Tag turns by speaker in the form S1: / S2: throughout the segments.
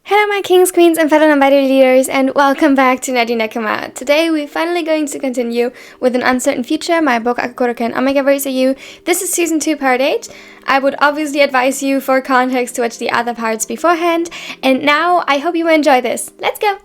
S1: Hello my kings, queens, and fellow non-binary leaders, and welcome back to Kenma. Today we're finally going to continue with An Uncertain Future, my BokuAkaKuroKen Omega Verse AU. This is Season 2, Part 8. I would obviously advise you for context to watch the other parts beforehand, and now I hope you will enjoy this. Let's go!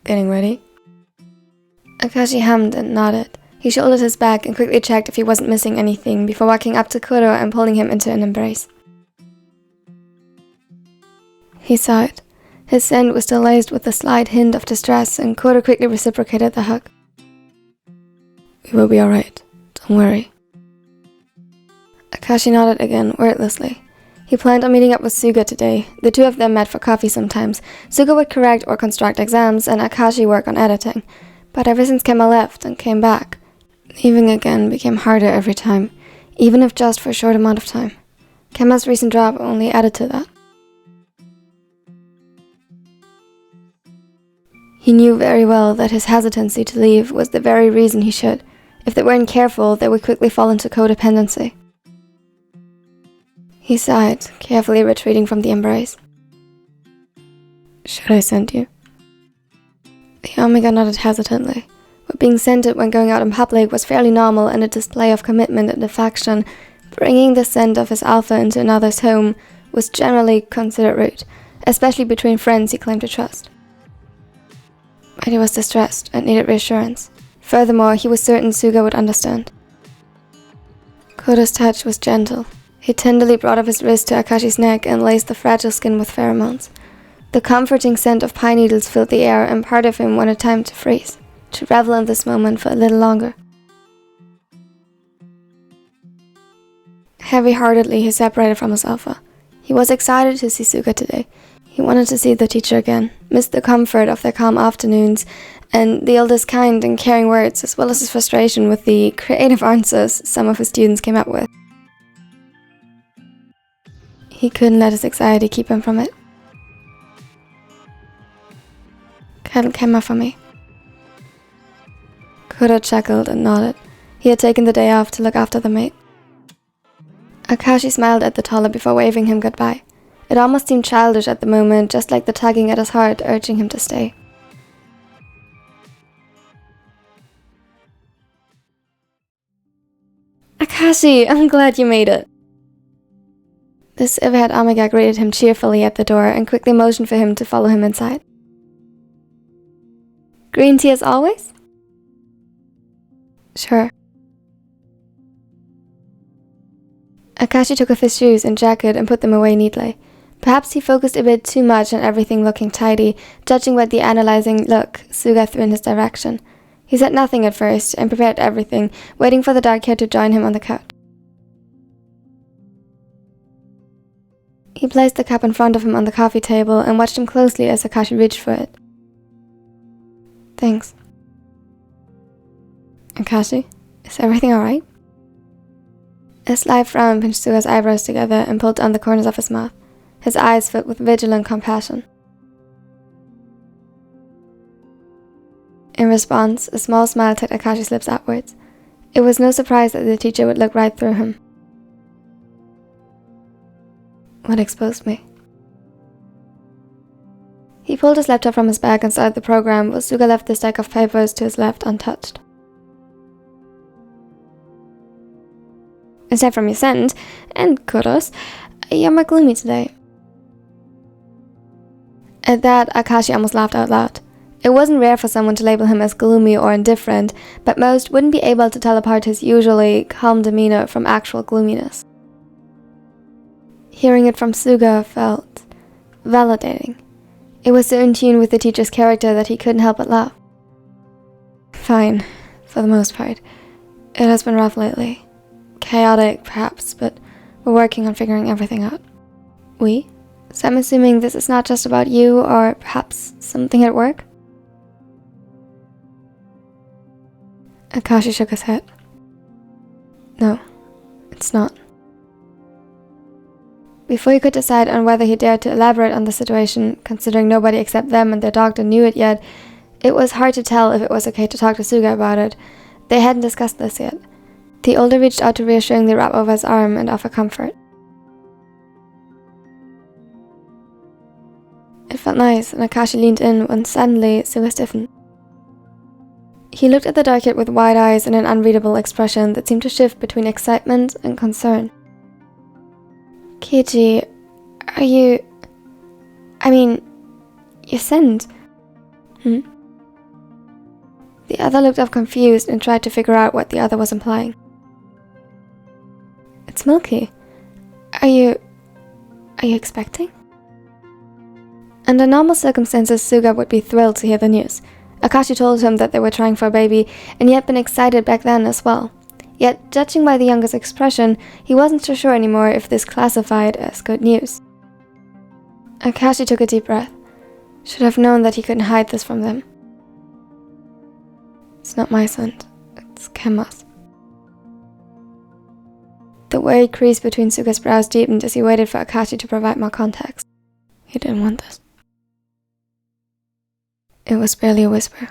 S1: Getting ready? Akaashi hummed and nodded. He shouldered his bag and quickly checked if he wasn't missing anything before walking up to Kuro and pulling him into an embrace. He sighed. His scent was still laced with a slight hint of distress, and Kuro quickly reciprocated the hug. "We will be alright. Don't worry." Akaashi nodded again, wordlessly. He planned on meeting up with Suga today. The two of them met for coffee sometimes. Suga would correct or construct exams, and Akaashi work on editing. But ever since Kenma left and came back, leaving again became harder every time, even if just for a short amount of time. Kenma's recent drop only added to that. He knew very well that his hesitancy to leave was the very reason he should. If they weren't careful, they would quickly fall into codependency. He sighed, carefully retreating from the embrace. "Should I send you?" The Omega nodded hesitantly, but being scented when going out in public was fairly normal and a display of commitment and affection. Bringing the scent of his alpha into another's home was generally considered rude, especially between friends he claimed to trust. But he was distressed and needed reassurance. Furthermore, he was certain Suga would understand. Kuro's touch was gentle. He tenderly brought up his wrist to Akaashi's neck and laced the fragile skin with pheromones. The comforting scent of pine needles filled the air, and part of him wanted time to freeze, to revel in this moment for a little longer. Heavy-heartedly, he separated from his alpha. He was excited to see Suga today. He wanted to see the teacher again, missed the comfort of their calm afternoons, and the elder's kind and caring words, as well as his frustration with the creative answers some of his students came up with. He couldn't let his anxiety keep him from it. "Cuddle Kenma for me." Kuro chuckled and nodded. He had taken the day off to look after the mate. Akaashi smiled at the toddler before waving him goodbye. It almost seemed childish at the moment, just like the tugging at his heart urging him to stay. "Akaashi, I'm glad you made it." The silver-haired Omega greeted him cheerfully at the door and quickly motioned for him to follow him inside. "Green tea as always?" "Sure." Akaashi took off his shoes and jacket and put them away neatly. Perhaps he focused a bit too much on everything looking tidy, judging by the analyzing look Suga threw in his direction. He said nothing at first and prepared everything, waiting for the dark-haired to join him on the couch. He placed the cup in front of him on the coffee table and watched him closely as Akaashi reached for it. "Thanks." "Akaashi, is everything alright?" A slight frown pinched Suga's eyebrows together and pulled down the corners of his mouth, his eyes filled with vigilant compassion. In response, a small smile tipped Akaashi's lips upwards. It was no surprise that the teacher would look right through him. "What exposed me?" He pulled his laptop from his bag and started the program, while Suga left the stack of papers to his left untouched. "Aside from your scent, and Kuro's, you're more gloomy today." At that, Akaashi almost laughed out loud. It wasn't rare for someone to label him as gloomy or indifferent, but most wouldn't be able to tell apart his usually calm demeanor from actual gloominess. Hearing it from Suga felt validating. It was so in tune with the teacher's character that he couldn't help but laugh. "Fine, for the most part. It has been rough lately. Chaotic, perhaps, but we're working on figuring everything out." "We?" "So I'm assuming this is not just about you, or perhaps something at work?" Akaashi shook his head. "No, it's not." Before he could decide on whether he dared to elaborate on the situation, considering nobody except them and their doctor knew it yet, it was hard to tell if it was okay to talk to Suga about it. They hadn't discussed this yet. The older reached out to reassuringly wrap over his arm and offer comfort. It felt nice, and Akaashi leaned in when suddenly Suga stiffened. He looked at the dark kid with wide eyes and an unreadable expression that seemed to shift between excitement and concern. Kiji, are you... you sinned. The other looked up confused and tried to figure out what the other was implying. It's Milky. Are you expecting? Under normal circumstances, Suga would be thrilled to hear the news. Akaashi told him that they were trying for a baby, and he had been excited back then as well. Yet, judging by the younger's expression, he wasn't so sure anymore if this classified as good news. Akaashi took a deep breath. Should have known that he couldn't hide this from them. It's not my scent, it's Kenma's. The worried crease between Suga's brows deepened as he waited for Akaashi to provide more context. He didn't want this. It was barely a whisper.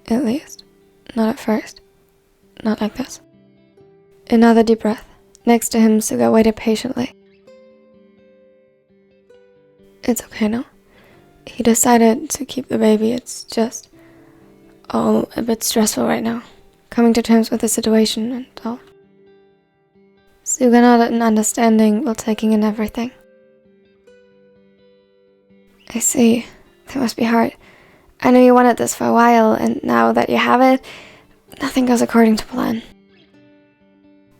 S1: At least, not at first. Not like this. Another deep breath. Next to him, Suga waited patiently. It's okay now. He decided to keep the baby. It's just all a bit stressful right now. Coming to terms with the situation and all. Suga nodded in understanding while taking in everything. I see. That must be hard. I know you wanted this for a while, and now that you have it, nothing goes according to plan.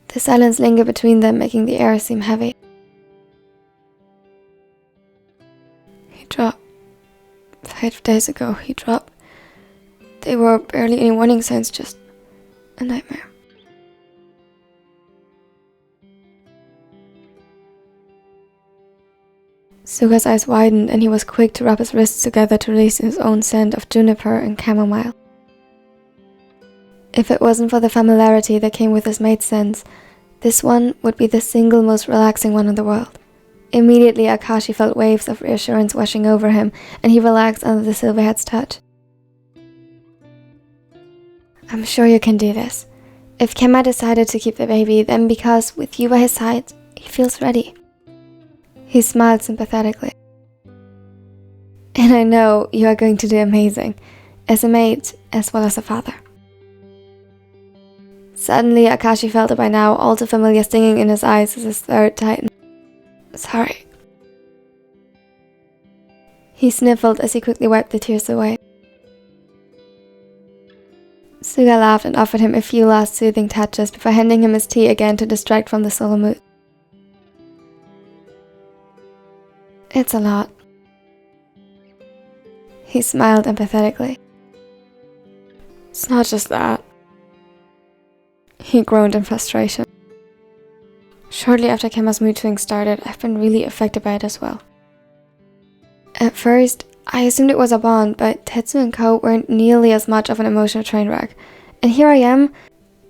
S1: The silence lingered between them, making the air seem heavy. He dropped. 5 days ago, he dropped. There were barely any warning signs, just a nightmare. Suga's eyes widened, and he was quick to rub his wrists together to release his own scent of juniper and chamomile. If it wasn't for the familiarity that came with his mate's scents, this one would be the single most relaxing one in the world. Immediately, Akaashi felt waves of reassurance washing over him, and he relaxed under the silverhead's touch. I'm sure you can do this. If Kenma decided to keep the baby, then because, with you by his side, he feels ready. He smiled sympathetically. And I know you are going to do amazing, as a mate as well as a father. Suddenly, Akaashi felt it by now all too familiar stinging in his eyes as his throat tightened. Sorry. He sniffled as he quickly wiped the tears away. Suga laughed and offered him a few last soothing touches before handing him his tea again to distract from the solo mood. It's a lot. He smiled empathetically. It's not just that. He groaned in frustration. Shortly after Kenma's mood swing started, I've been really affected by it as well. At first, I assumed it was a bond, but Tetsu and Ko weren't nearly as much of an emotional train wreck. And here I am,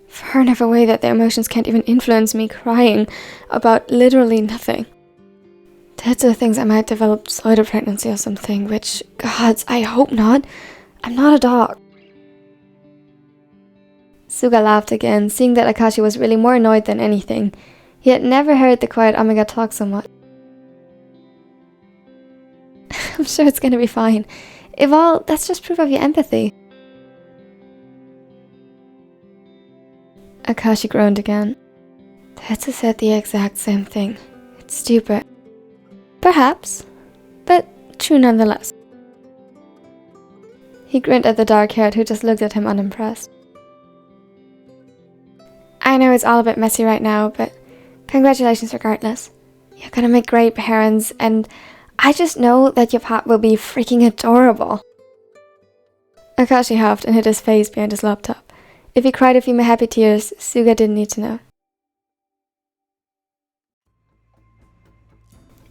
S1: far enough away that their emotions can't even influence me, crying about literally nothing. Tetsu thinks I might develop pseudo-pregnancy or something, which, gods, I hope not. I'm not a dog. Suga laughed again, seeing that Akaashi was really more annoyed than anything. He had never heard the quiet Omega talk so much. I'm sure it's gonna be fine. If all, that's just proof of your empathy. Akaashi groaned again. Tetsu said the exact same thing. It's stupid. Perhaps, but true nonetheless. He grinned at the dark-haired who just looked at him unimpressed. I know it's all a bit messy right now, but congratulations regardless. You're gonna make great parents, and I just know that your pop will be freaking adorable. Akaashi huffed and hid his face behind his laptop. If he cried a few more happy tears, Suga didn't need to know.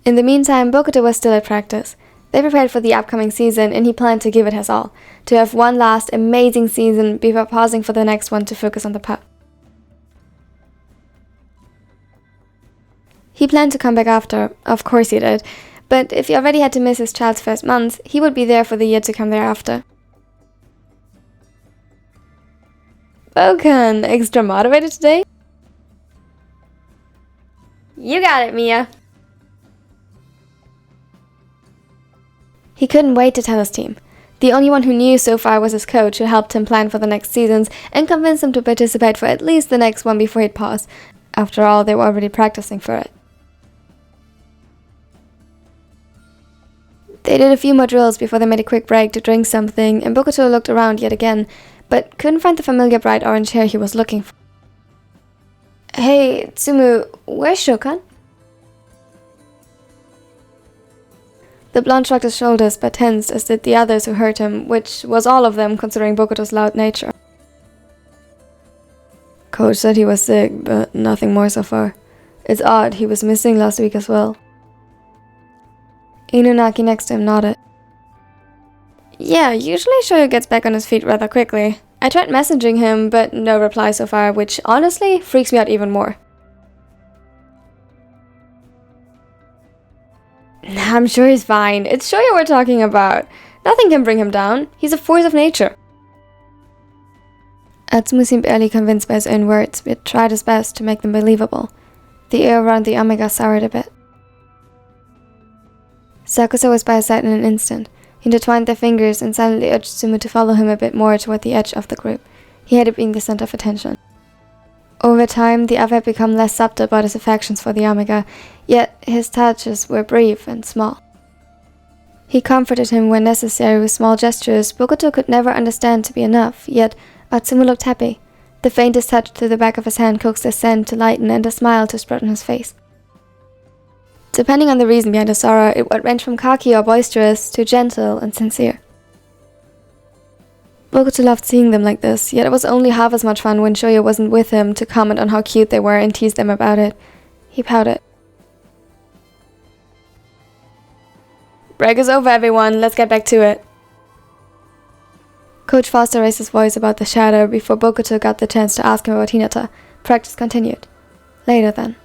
S1: In the meantime, Bokuto was still at practice. They prepared for the upcoming season, and he planned to give it his all, to have one last amazing season before pausing for the next one to focus on the pup. He planned to come back after, of course he did, but if he already had to miss his child's first month, he would be there for the year to come thereafter. Boken, extra motivated today? You got it, Mia. He couldn't wait to tell his team. The only one who knew so far was his coach, who helped him plan for the next seasons and convinced him to participate for at least the next one before he'd pause. After all, they were already practicing for it. They did a few more drills before they made a quick break to drink something, and Bokuto looked around yet again, but couldn't find the familiar bright orange hair he was looking for. Hey, Tsumu, where's Shokan? The blonde shrugged his shoulders but tensed, as did the others who heard him, which was all of them considering Bokuto's loud nature. Coach said he was sick, but nothing more so far. It's odd, he was missing last week as well. Inunaki next to him nodded. Yeah, usually Shoyo gets back on his feet rather quickly. I tried messaging him, but no reply so far, which honestly freaks me out even more. I'm sure he's fine. It's Shoyo we're talking about. Nothing can bring him down. He's a force of nature. Atsumu seemed barely convinced by his own words, but tried his best to make them believable. The air around the omega soured a bit. Sakusa was by his side in an instant. He intertwined their fingers and silently urged Tsumu to follow him a bit more toward the edge of the group. He hated being the center of attention. Over time, the other had become less subtle about his affections for the omega, yet his touches were brief and small. He comforted him when necessary with small gestures Bokuto could never understand to be enough, yet Atsumu looked happy. The faintest touch to the back of his hand coaxed his scent to lighten and a smile to spread on his face. Depending on the reason behind his sorrow, it would range from cocky or boisterous to gentle and sincere. Bokuto loved seeing them like this, yet it was only half as much fun when Shoyo wasn't with him to comment on how cute they were and tease them about it. He pouted. Break is over, everyone. Let's get back to it. Coach Foster raised his voice about the shadow before Bokuto got the chance to ask him about Hinata. Practice continued. Later then.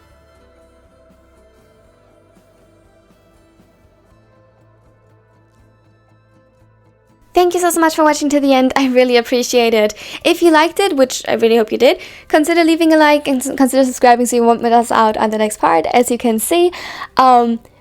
S1: Thank you so much for watching to the end. I really appreciate it. If you liked it, which I really hope you did, consider leaving a like and consider subscribing so you won't miss us out on the next part. As you can see,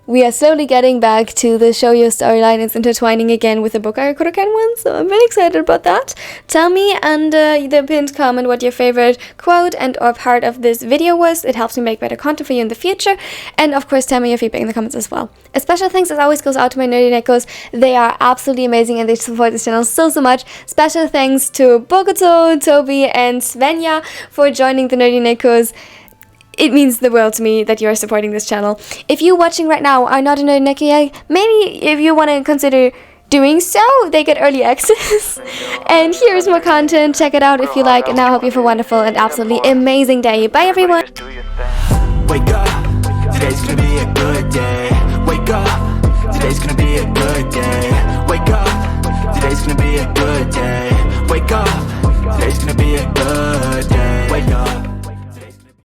S1: we are slowly getting back to the Shoujo storyline. It's intertwining again with the BokuAkaKuroKen one, so I'm really excited about that. Tell me under the pinned comment what your favorite quote and or part of this video was. It helps me make better content for you in the future. And of course, tell me your feedback in the comments as well. A special thanks as always goes out to my nerdy neckos. They are absolutely amazing and they support this channel so much. Special thanks to Bokuto, Toby, and Svenja for joining the nerdy neckos. It means the world to me that you are supporting this channel. If you watching right now are not a nerdy neko yet, maybe if you want to consider doing so, they get early access. And here's more content. Check it out if you like. And now I hope you have a wonderful and absolutely amazing day. Bye everyone.
S2: Wake up, today's gonna be a good day.